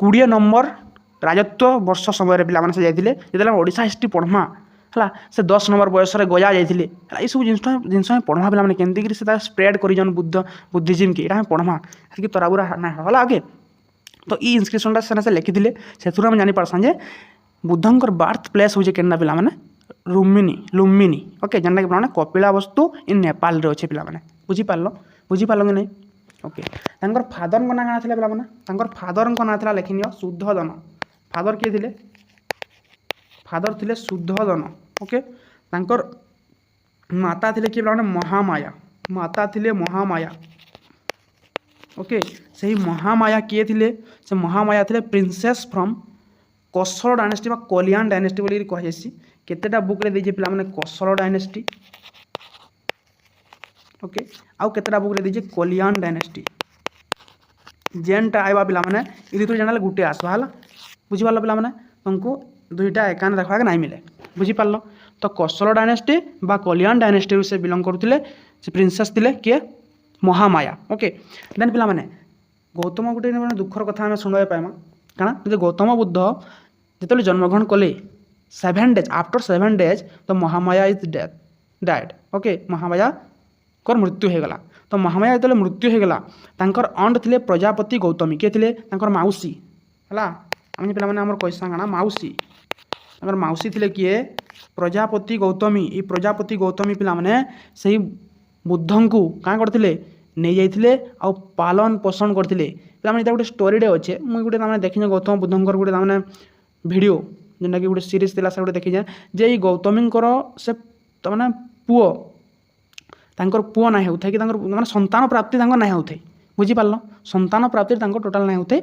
20 नंबर राजत्व वर्ष समय पिला से जाइए जो ओडिशा हिस्ट्री पढ़मा है से 10 नंबर बयस गया जाइए ये सब जिनस पढ़मा पे केमती से स्प्रेड कर बुद्धिज्म की यहाँ पढ़मा कि तोरा बुरा ना है आगे तो ये इनस्क्रिप्शन से लिखिले से आम जापारसा जे बुद्धंकर बार्थ प्लेस हूँ केना पिला लुम्बिनी ओके जेनटा कि पे कपिलावस्तु इन नेपाल रे अच्छे पिला बुझीपार कि नहीं ओके फादर ना क्या पिला फादर ना था लिखिन शुद्धोदन फादर किए थे फादर थे शुद्धोदन ओके माता थे किए पिला महामाया माता थे महामाया ओके से महामाया किए थे से महामाया थे princess from Kaushal dynasty Kalyan dynasty बोली कहुसी केतेटा बुक रे देजे पिला माने कौशल डायनेस्टी ओके आउ केतेटा बुक रे देजे कल्याण डायनेस्टी जेनटा आइबा पिला माने इदि तो जानले गुटे आसबा हला बुझी पारलो पिला माने तुमको दुईटा एकान देखा के नहीं मिले बुझी पारलो तो कौशल डायनेस्टी बा कल्याण डायनेस्टी से बिलोंग करथिले से प्रिंसेस थिले किए महामाया ओके देन पिला माने गौतम गोटे दुखर कथा आम शुणा पाइमा क्या गौतम बुद्ध जो जन्मग्रहण कले 7 days आफ्टर 7 days तो Mahamaya is died okay Mahamaya कर मृत्यु होगला तो महामाया जो मृत्यु होगला तांकर अंड थे प्रजापति गौतमी किए थे मौसी है आम पे कैसा काଣା मौसी थे किए प्रजापति गौतमी ये प्रजापति गौतमी पे से बुद्धं को क्या करते नहीं जाइए आ पालन पोषण करते पे गोटे स्टोरीटे अच्छे मुझे गोटे देखी गौतम बुद्धंकर गोटे मैंने भिडियो जेनटा कि गोटे सीरीज था से गोटे देखी जाए जे ये गौतमी से मैंने पुओ तांकर पुओ ना होता कि मैंने संतान प्राप्ति ना होता बुझीपार संतान प्राप्ति टोटाल ना होता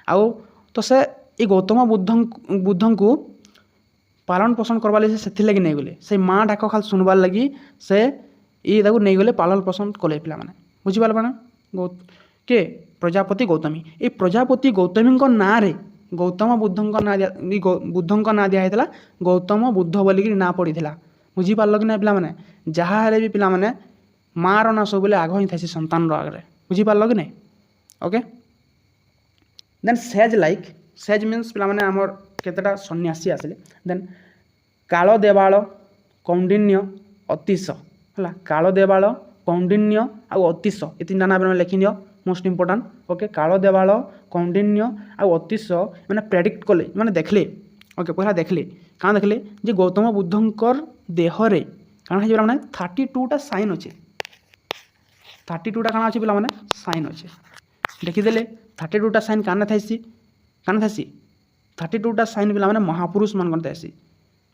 आउ तो से ये गौतम बुद्धं को पालन पोषण करवा लगे से लगी नहीं गले से माँ डाक खाली सुनबार लगी से ये नहीं गले पालन पोषण कले पे बुझीपार के प्रजापति गौतमी ये प्रजापति गौतमी ना रे गौतम बुद्धं ना ना दिया गौतम बुद्ध बोलिक ना पड़ी बुझीपार कि ना पे जहाँ भी पे माँ रो ना सब आग ही था संतान आगे बुझीपार कि नहीं ओके देन सेज मीन्स पे आमर केतेटा सन्यासी आसिले देन काल देवाल कौंडिन्य अतीश है काल देवाल कौंडिन्य आउ अतीश ये 3टा ना लिखिन मोस्ट इंपोर्टाट ओके काल देवाल कौंडिन्य आउ अतीश मैंने प्रेडिक्ट कले मैंने देखले ओके पहला देखले क्या देखले जे गौतम बुद्धंकर देहरे काଣା है मैंने 32टा साइन अच्छे 32टा काଣା अच्छे पे साइन अच्छे देखीदे 32टा साइन काना थाइसी 32टा साइन पे महापुरुष मान थाइसी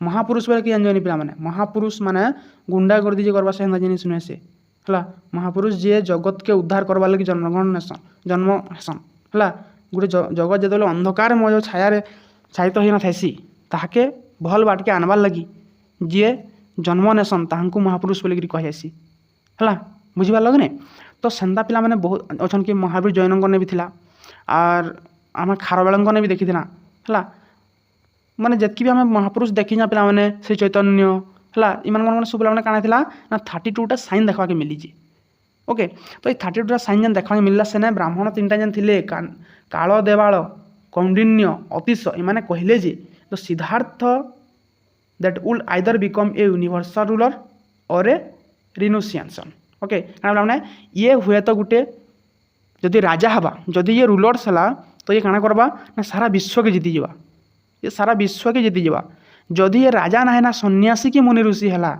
महापुरुष बोले कि जानी पे महापुरुष माने गुंडा कर दीजिए करवा से जिन सुने से है महापुरुष जी जगत के उद्धार करवा लगी जन्मग्रहण नेसन जन्म हेसन है गोटे जगत जो अंधकार मय छाया छायित हो ना थाइसी ताके भल बाटके आनबार लगी जी जन्म नेसन ताहू महापुरुष बोलिक कहुसी है बुझीपार लगे नहीं तो सेंता पिला माने बहुत अच्छा कि महावीर जैन ने भी थिला आर आम खारवेल ने भी देखी है माने जितकी भी आम महापुरुष देखी पे मैंने श्री चैतन्य है इन सब पे क्या ना 32टा साइन देखा मिली ओके तो ये 32टा साइन जेन देखा मिलला से ब्राह्मण 3टा जेन थे काल देवाल कौंडिन्य अतिश एमाने कहले जे the Siddhartha that would either become a universal ruler or a रिनुसिएंसन okay काना माने ये हुए तो गुटे जदि राजा हवा जदि ये रूलर्स हला तो ये काना करबा ना सारा विश्व के जीती जावा ये सारा विश्व के जीती जावा जदि ये राजा ना है ना सन्यासी की मुनि ऋषि हला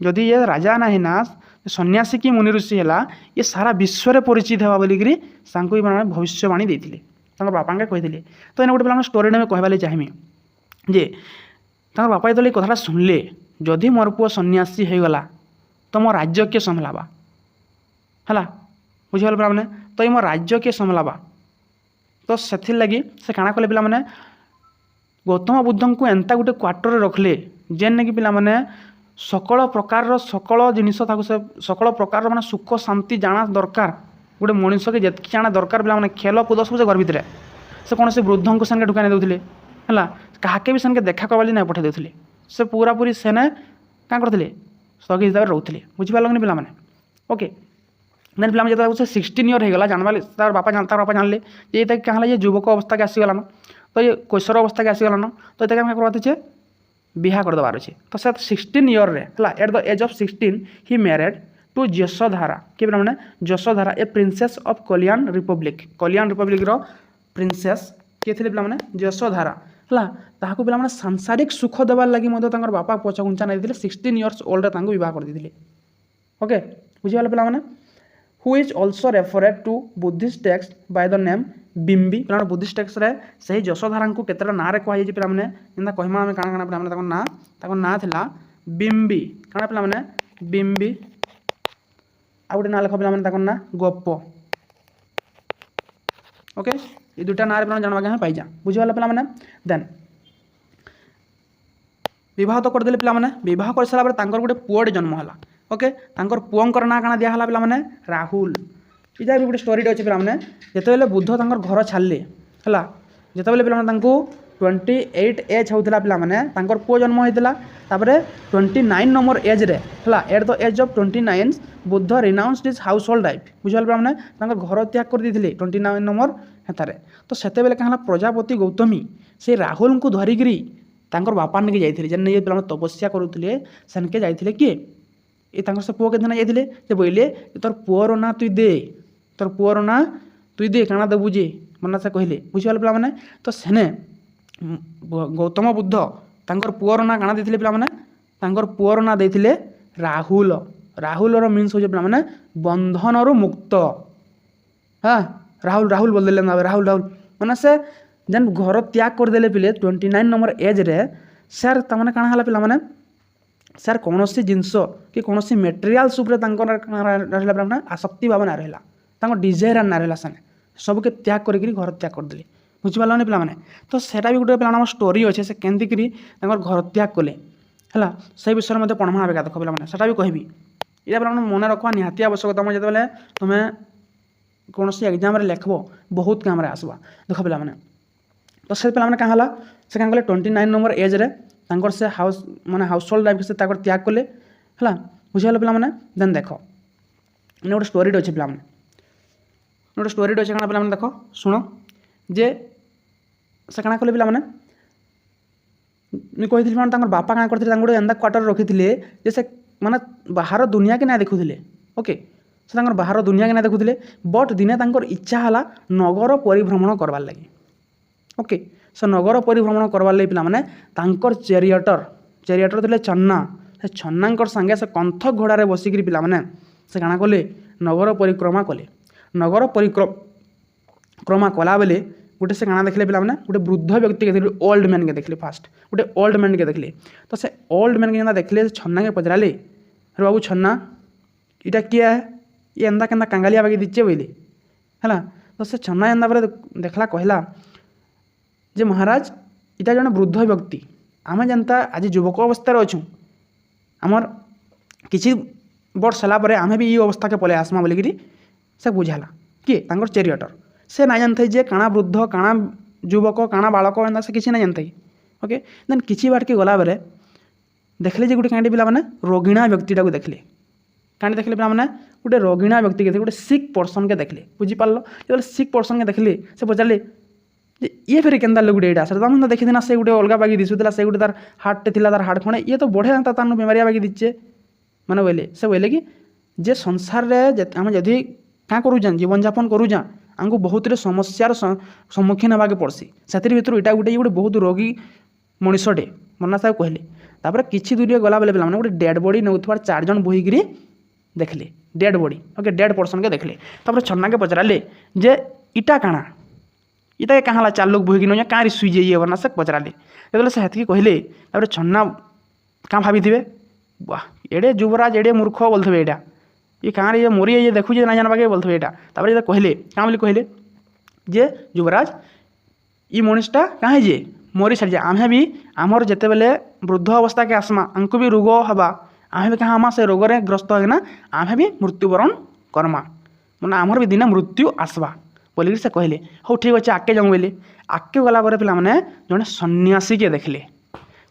जदि ये राजा ना है ना सन्यासी की मुनि ऋषि हला ये सारा विश्व रे परिचित हवा बोलिकरी सांको माने भविष्यवाणी देथिले तांकर बापा के कहिथिले तो एने गोटे स्टोरी में कहबाले चाहिए जे तांकर बापा जो कथा शुणिले जदि मोर पुओ सन्यासी हो गला तो मो राज्य किए संभलाबा है बुझीगल पे मैंने तो ये मो राज्य किए संभलाबा तो से लगी से काଣା कले पिला माने गौतम बुद्ध को एंता गोटे क्वार्टर रखले जेन कि पिला माने सकल प्रकार सकल जिनिस से सकल प्रकार माने सुख शांति जाना दरकार गोटे मनीष के जितकी जाना दरकार पिला माने खेल कूद सब से घर भितर से कौन से वृद्ध को संगे ढुकाई देते है कहाके भी संगे देखा करवा नहीं पठे देते से पूरा पूरी सेना क्या करते स्थगित हिसाब से रोते बुझीपार कि पिला ओके देन पिला जब से 16 ईयर होगा जानवा तार बापा जानले ये क्या ये युवक अवस्था के आसीगलान तो ये कैशोर अवस्था के आसीगलान तो ये क्या करवाते बिहा करदेवार अच्छे तो से 16 ईयर रे at the age of 16 he married to Yashodhara कि मैंने Yashodhara a princess of Kalyan republic रो प्रिंसेस किए थे पे यशोधारा है ताकू पे सांसारिक सुख देवार लगी बापा पछघुंचा नहीं 16 इयर्स ओल्ड बहुत कर देते ओके बुझीगल पे मैंने who is also referred to Buddhist text by the name Bimbi पे बुद्धिस्ट टेक्स्ट रे से यशोधारा को केतटा ना रे कहुई पे मैंने जेनता कहमा आम काଣା पे ना था बिम्बी काଣା पे मैंने बिम्बी आ गोटे ना लिख पे ना गप ओके ये दुटा ना जानवा के पाइजा बुझीगल पे मैंने देन विवाह तो करदे पे विवाह कर सारा गोटे पुओटे जन्म है ओके तांकर पुओंकर ना काଣା दिया पे मैंने राहुल इटा भी गोटे स्टोरी अच्छे पे जिते बुद्ध तांकर घर छाड़े है जिते पे 28 एज होता पे पुओ जन्म होता 29 नंबर एज रे है at the age of 29 Buddha renounced his household life बुझल पे घर त्याग कर देते 29 नंबर हेतारे तो से क्या प्रजापति गौतमी से राहुल को धरिकी बापा निके जाइए जेन ये तपस्या करुले सेनके जाइए किए ये से पुओ के जाइए बोले तोर पुओर ना तुई दे तोर पुओर ना तुई दे काଣା देबू जे मना से कहले बुझीगल पे मैंने तो सेने गौतम बुद्ध तांकर पुओर ना काଣା देथिले पे मैंने पुओर ना देथिले राहुल राहुल मीन्स हो पे बंधन मुक्त हाँ राहुल राहुल बोल देले राहुल राहुल माने से जेन घर त्याग करदे पे 29 नंबर एज रे सर तमाने काଣା हला पे मैंने सर कौन सी जिनस कि कौन सी मेटेरियाल्स रहा आसक्ति भाव ना रहा डिजायर ना रहा से सबके त्याग करके घर त्याग करदे बुझीपारे पे तो सेटा भी गोटे पे स्टोरी अच्छे से केमती घर त्याग कले है से विषय में पढ़मा बेका देख पे सेटा भी कहबी ये पे मन रखा निहाती आवश्यक तुम जो तुम्हें कौन सी एग्जाम लिखब बहुत काम आसवा देख पे तो से पे क्या से क्या कले 29 नंबर एज रे तांकर से हाउस माने हाउस होल्ड लाइफ से त्याग कले है बुझीगल पे देन देख इन गोटे स्टोरी अच्छे पे गोटे स्टोरी अच्छे क्या पे देख शुण जे से क्या कले पे कही बापा क्या करते गोटे एंता क्वार्टर रखी थे से माने बाहर दुनिया के ना देखुले ओके से बाहर दुनिया के ना देखुले बट दिने इच्छा है नगर परिभ्रमण करवार लगी ओके से नगर परिभ्रमण करवार लगी पे चेरियटर थे चन्ना से छन्ना संगे से कंथ घोड़े बसिक पे से काଣା कले नगर परिक्रमा कले नगर परिक्रमा कला बेले गोटे से काଣା देखले पे गोटे वृद्ध व्यक्ति के देखले ओल्ड मैन के देखले फास्ट गोटे ओल्ड मैन के देखले तो से ओल्ड मैन के जेना देखले छन्ना के पचराले अरे बाबू छन्ना इटा किया है ये एंदा केंदा कांगालिया बाकी दीचे बोले है तो से छन्ना एंदा पर देखला कहला जे महाराज इटा जन वृद्ध व्यक्ति आम जनता आज युवक अवस्था अच्छू आमर किसी वर्ष सारापर आम भी ये अवस्था के पलि आसमा बोलिकी से बुझाला किए चेरियटर से ना जानते जे काଣା वृद्ध काଣା युवक काଣା बालक एंता से किसी ना जानते ओके देन किसी बाट के गला बेले देखले जे गोटे कांडी पिला माने रोगिणा व्यक्तिटा को देखले कांडी देखले पिला माने गोटे रोगिणा व्यक्ति के गोटे सिक पर्सन के देखले बुझी पारलो जो सिक पर्सन के देखले से पचारे ଯେ ଇଏ ଫେରେ କେନ୍ତା ଲୋକଟେ ଏଇଟା ସେଟା ତମେ ଦେଖିଥିନା ନା ସେ ଗୋଟେ ଅଲଗା ବାଗି ଦିଶୁଥିଲା ସେ ଗୋଟେ ତାର ହାର୍ଟଟେ ଥିଲା ତାର ହାର୍ଟ ଖଣ୍ଡେ ଇଏ ତ ବଢ଼ିଆ ତାର ବେମାରିଆ ବାଗି ଦିଛେ ମାନେ ବୋଇଲେ ସେ ବୋଇଲେ କି ଯେ ସଂସାରରେ ଆମେ ଯଦି କାଁ କରୁଛନ୍ ଜୀବନଯାପନ କରୁଛନ୍ ଆମକୁ ବହୁତରେ ସମସ୍ୟାର ସମ୍ମୁଖୀନ ହେବାକେ ପଡ଼୍ସି ସେଥିର ଭିତରୁ ଏଇଟା ଗୋଟେ ବହୁତ ରୋଗୀ ମଣିଷଟେ ମନା ସାହେବ କହିଲେ ତାପରେ କିଛି ଦୂରିଏ ଗଲାବେଳେ ପିଲାମାନେ ଗୋଟେ ଡେଡ୍ ବଡ଼ି ନେଉଥିବା 4 ଜଣ ବୋହିକିରି ଦେଖିଲେ ଡେଡ୍ ବଡ଼ି ଓକେ ଡେଡ୍ ପର୍ସନ୍କେ ଦେଖିଲେ ତାପରେ ଛନ୍ନାକେ ପଚରାଲେ ଯେ ଇଟା କାଣା ଇଟା କାଁ ହେଲା 4 ଲୋକ ବୋହିକି ନେଉଛେ କାଁରେ ସୁଇଯେ ଇଏ ବନା ସେ ପଚରାଲେ ଯେତେବେଳେ ସେ ହେତିକି କହିଲେ ତାପରେ ଛନ୍ନା କାଁ ଭାବିଥିବେ ବାহ ଏଡ଼େ ଯୁବରାଜ ଏଡ଼େ ମୂର୍ଖ ବୋଲଥିବେ ଏଇଟା ये कहाँ ये मोरी ये देखुचे ना जानवा के बोलते एटा तापर ये कहले क्या बोली कहले जे युवराज ये मनीषटा कहाँ जे मोरी छाड़ी आमे भी आमर जिते बेले वृद्ध अवस्था के आसमा आमको भी रोग हवा आमे भी कहाँ से रोग रे ग्रस्त होना आमे भी मृत्युवरण करमा मैंने आमर भी दिने मृत्यु आसवा बोलिक से कहले हो ठीक अच्छे आके जाऊँ बोले आके गला पे मैंने जड़े सन्यासी के देखले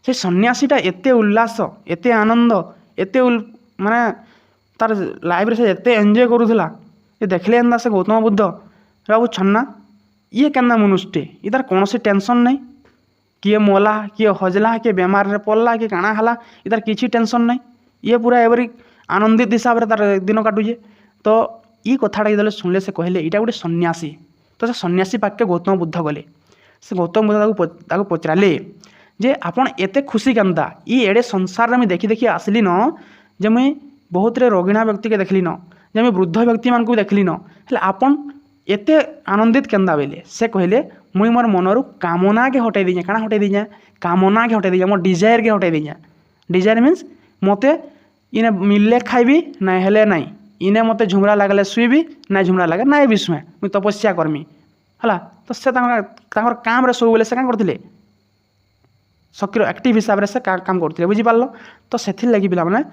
से सन्यासीटा एत उल्लास एत आनंद एत माने तार लाइफ रे से एत एंजॉय करूला ये देखले एंदा से गौतम बुद्ध बाबू छन्ना ये केन्ना मनुष्यटे ये तार कौन सी टेंशन नहीं किए मोला किए हजला किए बेमार रे पड़ला कि काଣା हला ये तार किसी टेंशन नहीं ये पूरा एवरी आनंदित हिसाब रे तार दिन काटुचे तो ये कथाटा जो शुणिले से कहले यहाँ गोटे सन्यासी तो से सन्यासी पाखे गौतम बुद्ध गले से गौतम बुद्ध पचराले जे आपन एते खुशी केन्ता ये एड़े संसार में देखी देखी आसली न जे मुई बहुत रे रोगिणा व्यक्ति के देखली न जे मुई वृद्ध व्यक्ति मान को देखली न हेले आपन एते आनंदित केन्दा बेले से कहले मुई मोर मनरु कामना के हटाई दीजे काଣା हटाई दीजे कामना के हटाई दीजे मोर डिजायर के हटाई दीजे डिजायर मीन्स मते इने मिलले खाइबी ना हेले नाई इने मते झुमरा लागले सुईबी ना झुमरा लागे ना भी सुए मुई तपस्या करमी हला तो से तांकर काम रे सब बेले से का करथिले सक्रिय एक्टिव हिसाब से काम करते बुझीपार तो से लगी पिला मैंने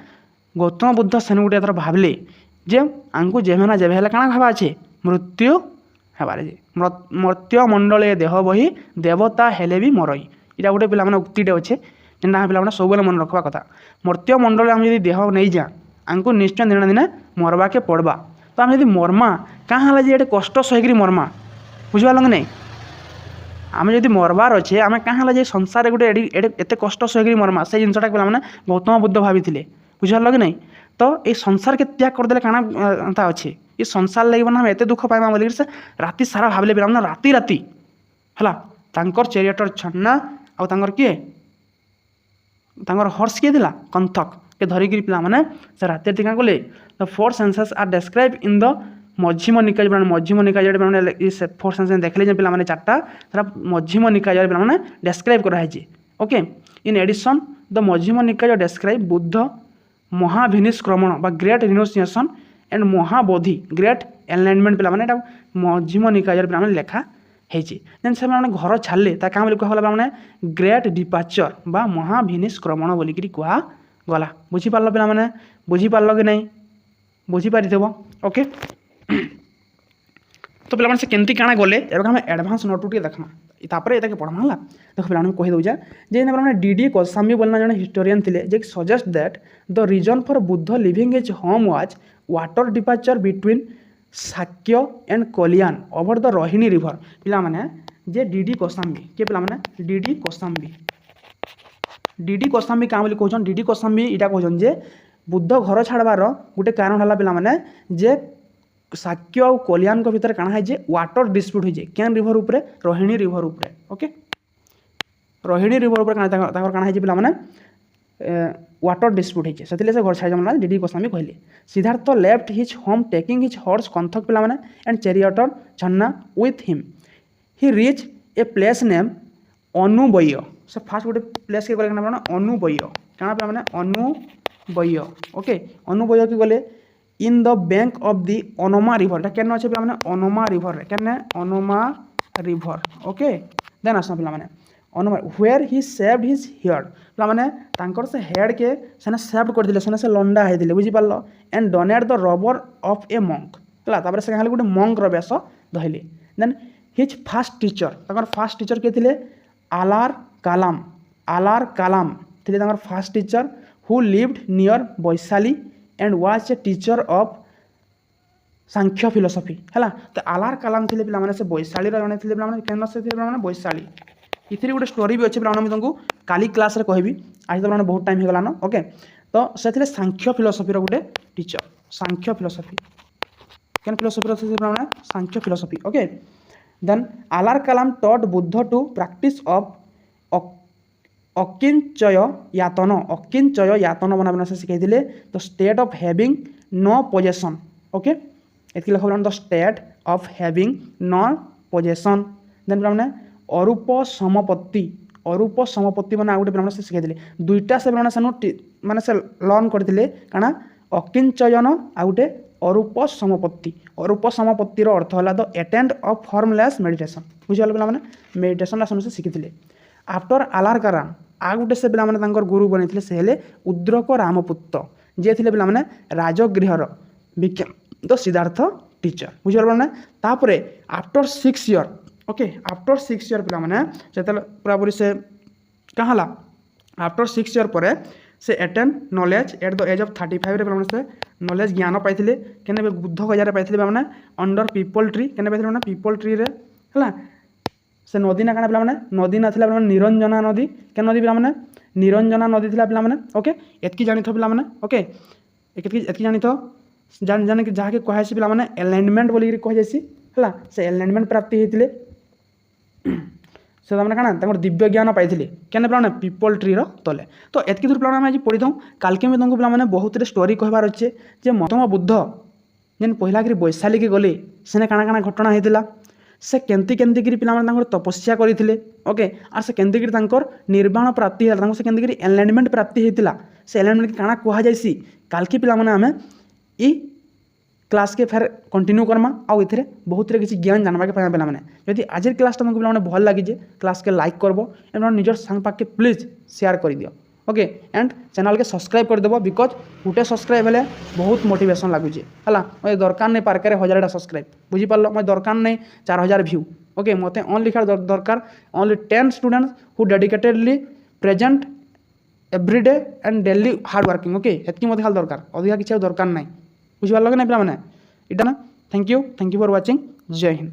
गौतम बुद्ध सेन गोटे थर भाविले जे आमको जेभे ना जेभे काଣା भावा अच्छे मृत्यु हेबार जे मर्त्य मंडल देह बही देवता हेले भी मरई यहाँ गोटे पिला उक्तिटे अच्छे जेनटा पिला सब बेले मन रखा कथा मर्त्य मंडल आम जब देह नहीं जा आमको निश्चय दिन दिन मरवा के पड़वा तो आम जब मरमा क्या जे कष्ट सहीकि मरमा बुझिपार कि नहीं आम जब मरबार अच्छे आम क्या जे संसार गोटे एत कष्ट सहीकि मरमा से जिनटा पे गौतम बुद्ध भाभी बुझिपार कि नहीं तो ये संसार के त्याग करदे काଣା अच्छे ये संसार लगे ना एत दुख पाइबा बोल से राति सारा भाविले पे राति राति है तांकर चैरियटर छन्ना आर किए हर्ष किए थिला कंथक के धरिकी पिला माने से राति क्या कले the 4 senses are describe in the Majjhima Nikaya Majjhima निकाय पे 4 सेंसेस देखले पे 4टा मझीम निकाय पे डिस्क्राइब कराई okay in addition the Majjhima निकाय डिस्क्राइब बुद्ध महाभिनिष्क्रमण बा ग्रेट रिनोसिएशन एंड महाबोधि ग्रेट एनलाइनमेंट पे मझीम निकाय पे लेखा देन से घर छाड़े क्या बोली कहला पे ग्रेट डिपार्चर बा महाभिनिष्क्रमण बोलिक कहगला बुझीपार पे बुझीपार कि नहीं बुझीपार ओके तो पे से केमती काଣା गले एवं आम एडभांस नोट टे देखमा तापर ये पढ़मा है देख पे कही दूचा जे डी कोसाम्बी बोलना जन हिस्टोरियन थे जे suggest that the reason for Buddha leaving is home was water departure between Shakya and Kalyan over the Rohini river पिला माने जे डी कोसाम्बी के पिला माने डी कोसाम्बी क्या बोली कहन डी कोसाम्बी इटा कहन जे बुद्ध घर छाड़बार गोटे कारण है पिला माने जे शाक्य और कल्याण को भीतर काଣା है वाटर डिस्प्यूट हो कैन रिवर उपरे रोहिणी रिवर उपरे ओके रोहिणी रिवर उपरे काଣା है पिला माने वाटर डिस्प्यूट हो से घर छाड़ी डी कोसाम्बी कहले Siddhartha left his home taking his horse Kanthaka पिला माने and charioteer Channa with him he reach a place name Anupiya से फास्ट गोटे प्लेस के गले अनुबय क्या पिला माने अनुबय ओके अनुबय की गले in the bank of the Anoma river क्या अच्छे पे ओनोमा रिवर क्या ओनोमा रिवर ओके देन आस पे Anoma where he saved his hair पे से हेड के सेने सेव्ड करते से लंडा होते बुझीपार and donate the robe of a monk है से गोटे मंक रेस धरले then his first teacher first teacher किए थे आलार कालाम थे first teacher who lived near Vaishali and was a teacher of Sankhya philosophy है। तो आलार कलाम थे पे से वैशाली जड़े थे पे केन्द्र से थे पे वैशाली। इथिर गोटे स्टोरी भी अच्छे पे तुमको काली क्लास रे कहबी। आज तो पे बहुत टाइम होगलान ओके। तो से सांख्य फिलोसफी गोटे टीचर सांख्य फिलोसफी कैन फिलोसफी पे Sankhya philosophy okay. Then Alara Kalama taught Buddha to practice of Akinchanya Ayatana बना से शिखाई the state of having no possession okay. ये लिखा the state of having no possession. Then पे अरूप समपत्ति मैंने आउटे पे से शिखाई दुईटा से मैंने से लर्न करते काना अकिंचयन आउटे अरूप समपत्तिर अर्थ है the attend of formless meditation बुझे पे मेडिटेशन से शिखी। आफ्टर आलार कलाम आ गोटे से पे गुरु बनी से हेले उद्रक रामपुत्र जे थे पे राजगृहर विख्यात सिद्धार्थ टीचर बुझे पे after 6 year okay. After 6 year पे पूरापूरी से कहाँ आफ्टर 6 ईयर पर से attain knowledge at the age of 35 रे से नॉलेज ज्ञान पाई के बुद्ध गजार पाई मैंने अंडर पीपल ट्री के पीपल ट्री रे है। से नदी ना क्या पे नदी ना था पे निरंजना नदी क्या नदी पे निरंजना नदी थी पे ओके। एतकी जानी पे ओके एतकी जानी जाने कि जहाँके कहे पे एलाइनमेंट बोलिक कहुई है से एलाइनमेंट प्राप्ति होते से क्या दिव्य ज्ञान पाई क्या पे पीपल ट्री तले। तो एतकी दूर पे आज पढ़ी था काल के तुमको पे बहुत स्टोरी कहबार अच्छे जे महात्मा बुद्ध जेन पहला कि वैशाली के गले सेने काଣା काଣା घटना होता से केमती केमती पे तपस्या करते ओके। और से केमती निर्वाण प्राप्ति है से केमती एलाइनमेंट प्राप्ति होता से एलाइनमेंट काଣା कहुई काल की पे आम ई क्लास के फेर कंटिन्यू करमा आउ ए बहुत किसी ज्ञान जानवा के पे जदि आज क्लास तुमको पे भल लगी क्लास के लाइक करब एवं निजर सांग पाखे प्लीज शेयर कर दियो ओके। एंड चैनल के सब्सक्राइब कर देव बिकज गोटे सब्सक्राइब है बहुत मोटिवेशन लगुच है मैं दरकार नहीं पार्क 1000 सब्सक्राइब बुझीपार मैं दरकार नहीं 4000 व्यू ओके। मत ओनली लिखा दरकार only 10 students who dedicatedly present everyday and daily hard working okay. एतकी मत खाली दरकार अधिका किसी दरकार नहीं बुझीपार लगे ना पे इटा ना। Thank you for watching. जय हिंद।